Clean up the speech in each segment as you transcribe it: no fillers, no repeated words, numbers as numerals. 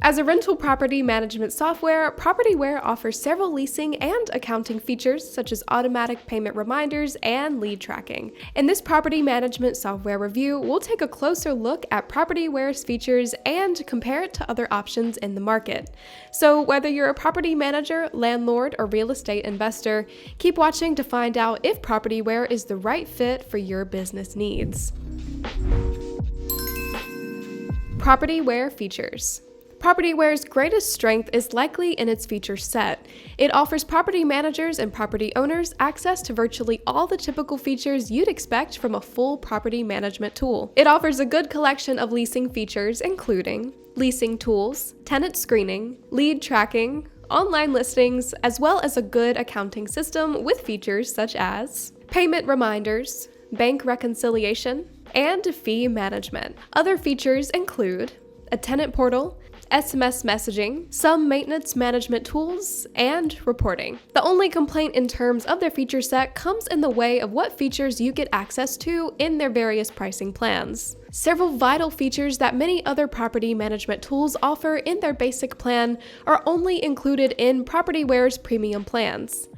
As a rental property management software, Propertyware offers several leasing and accounting features such as automatic payment reminders and lead tracking. In this property management software review, we'll take a closer look at Propertyware's features and compare it to other options in the market. So whether you're a property manager, landlord, or real estate investor, keep watching to find out if Propertyware is the right fit for your business needs. Propertyware features. Propertyware's greatest strength is likely in its feature set. It offers property managers and property owners access to virtually all the typical features you'd expect from a full property management tool. It offers a good collection of leasing features, including leasing tools, tenant screening, lead tracking, online listings, as well as a good accounting system with features such as payment reminders, bank reconciliation, and fee management. Other features include a tenant portal, SMS messaging, some maintenance management tools, and reporting. The only complaint in terms of their feature set comes in the way of what features you get access to in their various pricing plans. Several vital features that many other property management tools offer in their basic plan are only included in Propertyware's premium plans.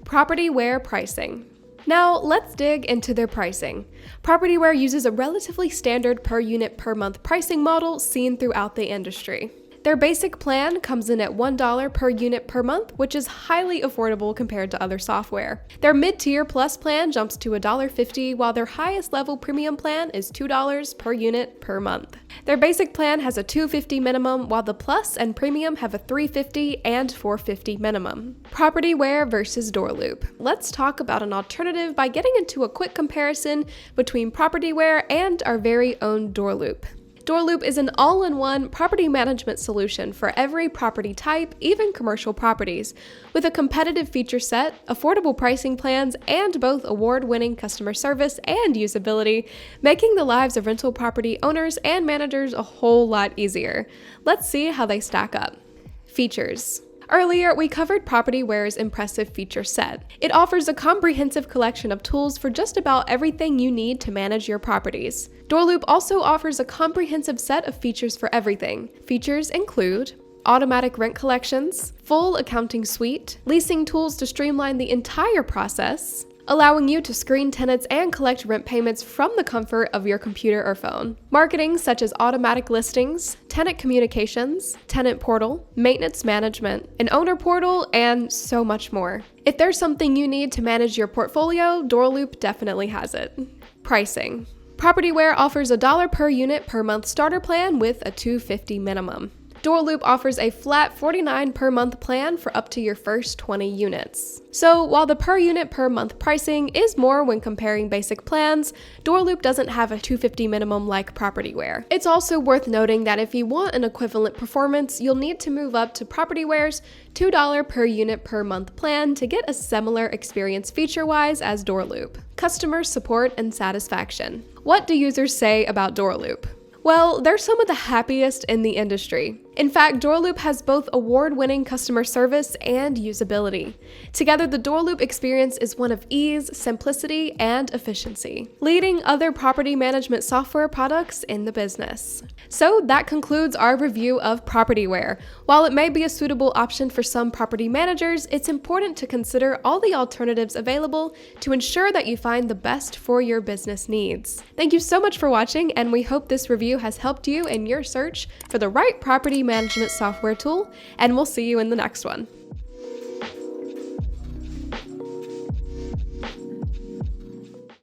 Propertyware pricing. Now, let's dig into their pricing. Propertyware uses a relatively standard per unit per month pricing model seen throughout the industry. Their basic plan comes in at $1 per unit per month, which is highly affordable compared to other software. Their mid-tier plus plan jumps to $1.50, while their highest level premium plan is $2 per unit per month. Their basic plan has a $250 minimum, while the plus and premium have a $350 and $450 minimum. Propertyware versus DoorLoop. Let's talk about an alternative by getting into a quick comparison between Propertyware and our very own DoorLoop. DoorLoop is an all-in-one property management solution for every property type, even commercial properties, with a competitive feature set, affordable pricing plans, and both award-winning customer service and usability, making the lives of rental property owners and managers a whole lot easier. Let's see how they stack up. Features. Earlier, we covered Propertyware's impressive feature set. It offers a comprehensive collection of tools for just about everything you need to manage your properties. DoorLoop also offers a comprehensive set of features for everything. Features include automatic rent collections, full accounting suite, leasing tools to streamline the entire process, allowing you to screen tenants and collect rent payments from the comfort of your computer or phone. Marketing such as automatic listings, tenant communications, tenant portal, maintenance management, an owner portal, and so much more. If there's something you need to manage your portfolio, DoorLoop definitely has it. Pricing. Propertyware offers a $1 per unit per month starter plan with a $250 minimum. DoorLoop offers a flat $49 per month plan for up to your first 20 units. So while the per unit per month pricing is more when comparing basic plans, DoorLoop doesn't have a $250 minimum like Propertyware. It's also worth noting that if you want an equivalent performance, you'll need to move up to Propertyware's $2 per unit per month plan to get a similar experience feature-wise as DoorLoop. Customer support and satisfaction. What do users say about DoorLoop? Well, they're some of the happiest in the industry. In fact, DoorLoop has both award-winning customer service and usability. Together, the DoorLoop experience is one of ease, simplicity, and efficiency, leading other property management software products in the business. So that concludes our review of Propertyware. While it may be a suitable option for some property managers, it's important to consider all the alternatives available to ensure that you find the best for your business needs. Thank you so much for watching, and we hope this review has helped you in your search for the right property management software tool, and we'll see you in the next one.